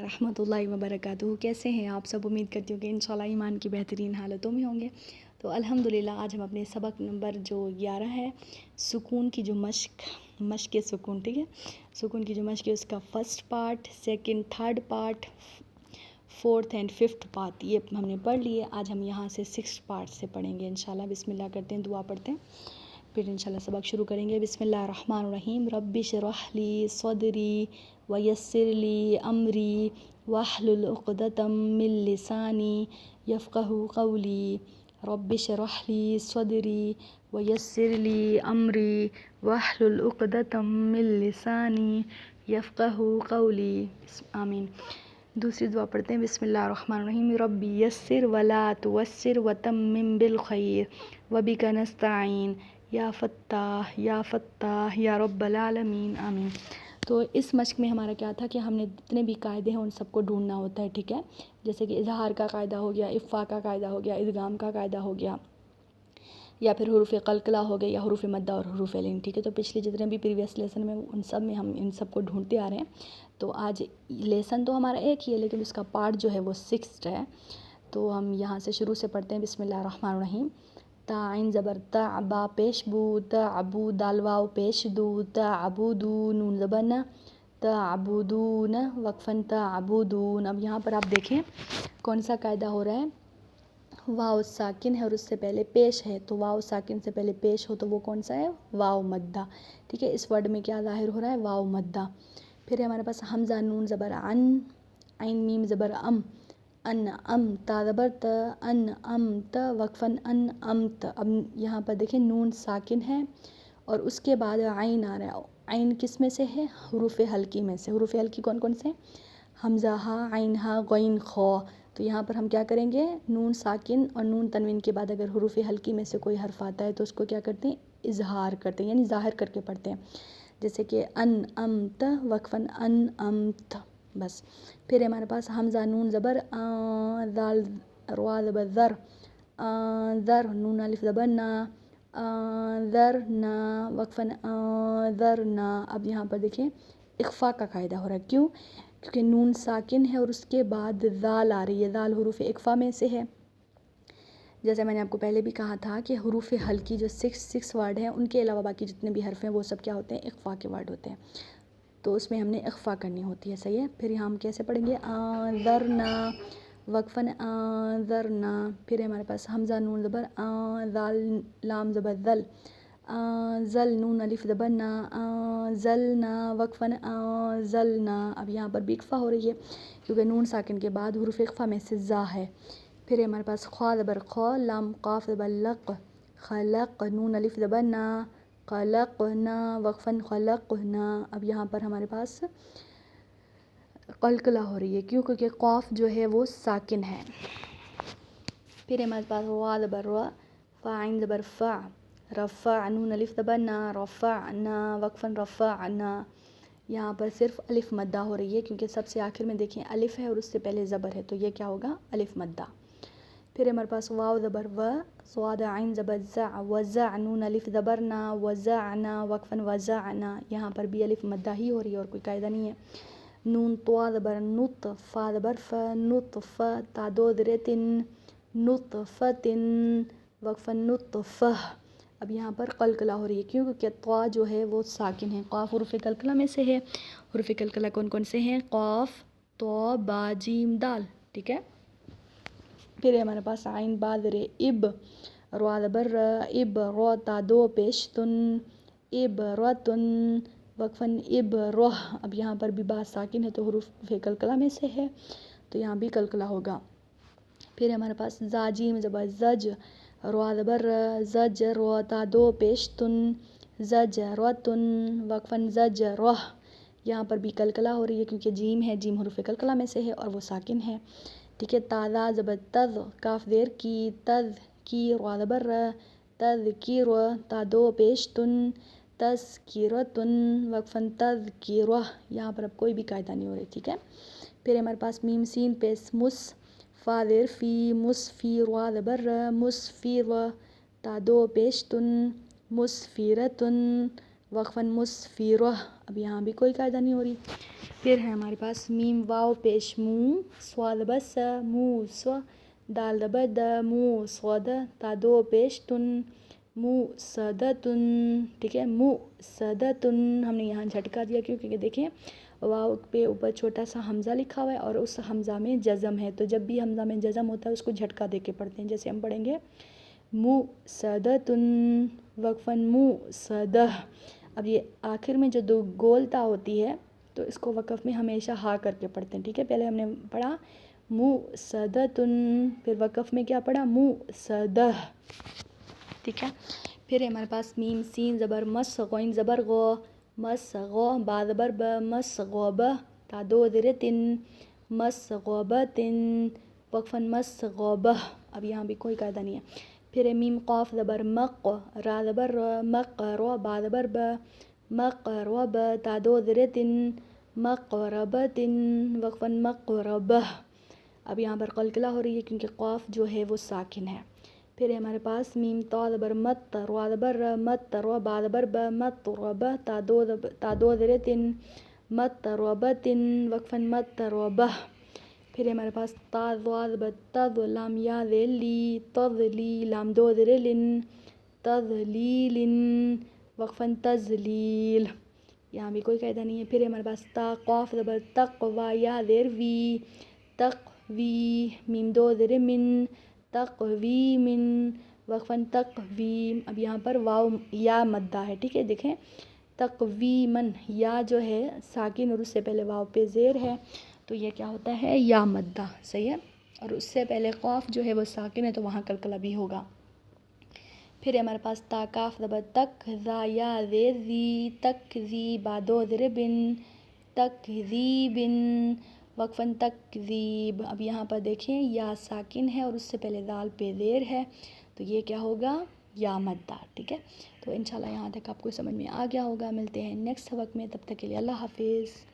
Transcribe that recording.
ورحمۃ اللہ وبرکاتہ۔ کیسے ہیں آپ سب؟ امید کرتی ہوں کہ انشاءاللہ ایمان کی بہترین حالتوں میں ہوں گے۔ تو الحمدللہ آج ہم اپنے سبق نمبر جو 11 ہے، سکون کی جو مشق سکون، ٹھیک ہے، سکون کی جو مشق ہے اس کا first part, second, third part, fourth and fifth part یہ ہم نے پڑھ لیے۔ آج ہم یہاں سے 6 پارٹ سے پڑھیں گے انشاءاللہ۔ بسم اللہ کرتے ہیں، دعا پڑھتے ہیں، پھر انشاءاللہ سبق شروع کریں گے۔ بسم اللہ الرحمن الرحیم۔ رب اشرح لی صدری ویسر لی امری واحلل عقدۃ من لسانی یفقہوا قولی۔ رب اشرح لی صدری ویسر لی امری واحلل عقدۃ من لسانی یفقہوا قولی، آمین۔ دوسری دعا پڑھتے ہیں، بسم اللہ الرحمن الرحیم۔ ربی یسر ولا تعسر وتمم بالخیر وبک نستعین یا فتاح یا فتاح یا رب العالمین، آمین۔ تو اس مشق میں ہمارا کیا تھا کہ ہم نے جتنے بھی قاعدے ہیں ان سب کو ڈھونڈنا ہوتا ہے، ٹھیک ہے، جیسے کہ اظہار کا قاعدہ ہو گیا، اخفاء کا قاعدہ ہو گیا، ادغام کا قاعدہ ہو گیا، یا پھر حروف قلقلہ ہو گئے، یا حروف مدہ اور حروف لین، ٹھیک ہے۔ تو پچھلے جتنے بھی پریویس لیسن میں ان سب میں ہم ان سب کو ڈھونڈتے آ رہے ہیں۔ تو آج لیسن تو ہمارا ایک ہی ہے لیکن اس کا پارٹ جو ہے وہ 6 ہے۔ تو ہم یہاں سے شروع سے پڑھتے ہیں، بسم اللہ الرحمن الرحیم۔ تا عین زبر تا، با پیش بو، تعبو، دال واو پیش دو، تعبدو، نون زبر نا، تعبدون، وقفاً تعبدون۔ اب یہاں پر آپ دیکھیں کون سا قاعدہ ہو رہا ہے، واو ساکن ہے اور اس سے پہلے پیش ہے، تو واو ساکن سے پہلے پیش ہو تو وہ کون سا ہے، واو مدہ، ٹھیک ہے۔ اس ورڈ میں کیا ظاہر ہو رہا ہے، واو مدہ۔ پھر ہے ہمارے پاس حمزہ، نون زبر عن، عین میم زبر ام، ان ام، تا زبر تا، ان ام تا، وقفاً ان امت۔ اب یہاں پر دیکھیں نون ساکن ہے اور اس کے بعد عین آ رہا ہے۔ عین کس میں سے ہے، حروف حلقی میں سے۔ حروف حلقی کون کون سے ہیں، حمزہ ہا، عین ہا، غین خا۔ تو یہاں پر ہم کیا کریں گے، نون ساکن اور نون تنوین کے بعد اگر حروف حلقی میں سے کوئی حرف آتا ہے تو اس کو کیا کرتے ہیں، اظہار کرتے ہیں، یعنی ظاہر کر کے پڑھتے ہیں، جیسے کہ ان امت، وقفاً ان امت، بس۔ پھر ہمارے پاس حمزہ، نون زبر ذال، روا زبر ذر، ذر، نون الف زبر نا، ذرنا، وقفاً ذرنا۔ اب یہاں پر دیکھیں اخفاء کا قاعدہ ہو رہا ہے، کیوں، کیونکہ نون ساکن ہے اور اس کے بعد ذال آ رہی ہے، ذال حروف اخفاء میں سے ہے۔ جیسے میں نے آپ کو پہلے بھی کہا تھا کہ حروف حلقی جو 6 ورڈ ہیں ان کے علاوہ باقی جتنے بھی حرف ہیں وہ سب کیا ہوتے ہیں، اخفاء کے ورڈ ہوتے ہیں، تو اس میں ہم نے اخفاء کرنی ہوتی ہے، صحیح ہے۔ پھر یہاں ہم کیسے پڑھیں گے، ذرنا، وقفاً ذرنا۔ پھر ہمارے پاس حمزہ، نون زبر ذال، لام زبر ذل، ذل، نون الف زبر نا، ذلنا، وقفاً ذلنا۔ اب یہاں پر بھی اخفاء ہو رہی ہے کیونکہ نون ساکن کے بعد حروف اخفاء میں سے زا ہے۔ پھر ہمارے پاس خا زبر خا، لام قاف زبر لق، خلق، نون الف زبر نا، خلقنا، وقفاً خلقنا۔ اب یہاں پر ہمارے پاس قلقلہ ہو رہی ہے، کیوں، کیونکہ قاف جو ہے وہ ساکن ہے۔ پھر ہمارے پاس وا زبر وا، فا، عین زبر فا، رفع، نون الف زبر نا، رفعنا، وقفاً رفعنا۔ یہاں پر صرف الف مدہ ہو رہی ہے کیونکہ سب سے آخر میں دیکھیں الف ہے اور اس سے پہلے زبر ہے، تو یہ کیا ہوگا، الف مدہ۔ پھر ہمارے پاس واو زبر و، صاد، عین زبر زع، وزع، نون الف زبر نا، وزعنا، وقفاً وزعنا۔ یہاں پر بھی الف مدہ ہی ہو رہی ہے اور کوئی قاعدہ نہیں ہے۔ نون طوا زبر نط، فا زبر فا، نطفہ، تا دو زیر تن، نطفتن، وقفاً نطفہ۔ اب یہاں پر قلقلہ ہو رہی ہے، کیوں، کیونکہ طوا جو ہے وہ ساکن ہے، قاف حروف قلقلہ میں سے ہے۔ حروف قلقلہ کون کون سے ہیں، قاف، طا، با، جیم، دال، ٹھیک ہے۔ پھر ہمارے پاس عین، با زیر اب، را زبر را، اب، را، تا دو پیش تن، ابرتن، وقفاً ابرہ۔ اب یہاں پر بھی با ساکن ہے تو حروف قلقلہ میں سے ہے تو یہاں بھی قلقلہ ہوگا۔ پھر ہمارے پاس زا، جیم زبر زج، را زبر را، زجر، تا دو پیش تن، زجرتن، وقفاً زجرہ۔ یہاں پر بھی قلقلہ ہو رہی ہے کیونکہ جیم ہے، جیم حروف قلقلہ میں سے ہے اور وہ ساکن ہے، ٹھیک ہے۔ تا، ذا زبر تذ، کاف زیر کی، تذ کی، را زبر را، تذکیر، تا دو پیش تن، تذکرتن، وقفاً تذکرہ۔ یہاں پر اب کوئی بھی قاعدہ نہیں ہو رہی، ٹھیک ہے۔ پھر ہمارے پاس میم سین پیش مس، فا زیر فی، مسفی، را زبر را، مسفیر، تا دو پیش تن، مسفیرتن، وقفاً مسفرہ، اب یہاں بھی کوئی قاعدہ نہیں ہو رہی۔ پھر ہے ہمارے پاس میم واو پیش مو، صاد بس مو سو، دال دبر د مو صاد، تا دو پیش تن مو صدتن، ٹھیک ہے، مو صدتن ہم نے یہاں جھٹکا دیا کیونکہ دیکھیں واو پہ اوپر چھوٹا سا حمزہ لکھا ہوا ہے اور اس حمزہ میں جزم ہے، تو جب بھی حمزہ میں جزم ہوتا ہے اس کو جھٹکا دے کے پڑھتے ہیں، جیسے ہم پڑھیں گے مو صدتن وقفاً مو صدہ۔ اب یہ آخر میں جو دو گول تا ہوتی ہے تو اس کو وقف میں ہمیشہ ہا کر کے پڑھتے ہیں، ٹھیک ہے، پہلے ہم نے پڑھا مو صدتن، پھر وقف میں کیا پڑھا مو صدہ، ٹھیک ہے۔ پھر ہے ہمارے پاس میم سین زبر مس غین زبر غو، مس غو، با زبر ب مس غوبہ، تا دو زیر تن مس غوبتن، وقفاً مس غوبہ، اب یہاں بھی کوئی قاعدہ نہیں ہے۔ پھر ہے میم قاف زبر مق، را زبر ر، مق رو، با زبر ب مقرب، تا دو زیر تن مقربتن، وقفاً مقربہ، اب یہاں پر قلقلہ ہو رہی ہے کیونکہ قاف جو ہے وہ ساکن ہے۔ پھر ہے ہمارے پاس میم تا زبر مت، رو زبر ر، مت رو، با زبر ب مطربہ، تا دو زیر تن مطربتن، وقفاً مطربہ۔ پھر ہے ہمارے پاس تا ضاد زبر تض، لام یا زیر لی، تضلی، لام دو زیر لن، تضلیلن، وقفاً تضلیل، یہاں بھی کوئی قاعدہ نہیں ہے۔ پھر ہے ہمارے پاس تا قاف زبر تق، وا یا زیر وی، تقوی، میم دو زیر من، تقویمن، وقفاً تقویم، اب یہاں پر واو یا مدہ ہے، ٹھیک ہے، دیکھیں تقویمن، یا جو ہے ساکن اور اس سے پہلے واو پہ زیر ہے تو یہ کیا ہوتا ہے یا مدہ، صحیح ہے، اور اس سے پہلے قاف جو ہے وہ ساکن ہے تو وہاں قلقلہ بھی ہوگا۔ پھر ہے ہمارے پاس تا کاف زبر تک، زا یا زیر زی، تکذی، با دو زیر بن، تکذیبن، وقفاً تکذیب، اب یہاں پر دیکھیں یا ساکن ہے اور اس سے پہلے دال پہ زیر ہے تو یہ کیا ہوگا یا مدہ، ٹھیک ہے۔ تو انشاءاللہ یہاں تک آپ کو سمجھ میں آ گیا ہوگا، ملتے ہیں نیکسٹ سبق میں، تب تک کے لیے اللہ حافظ۔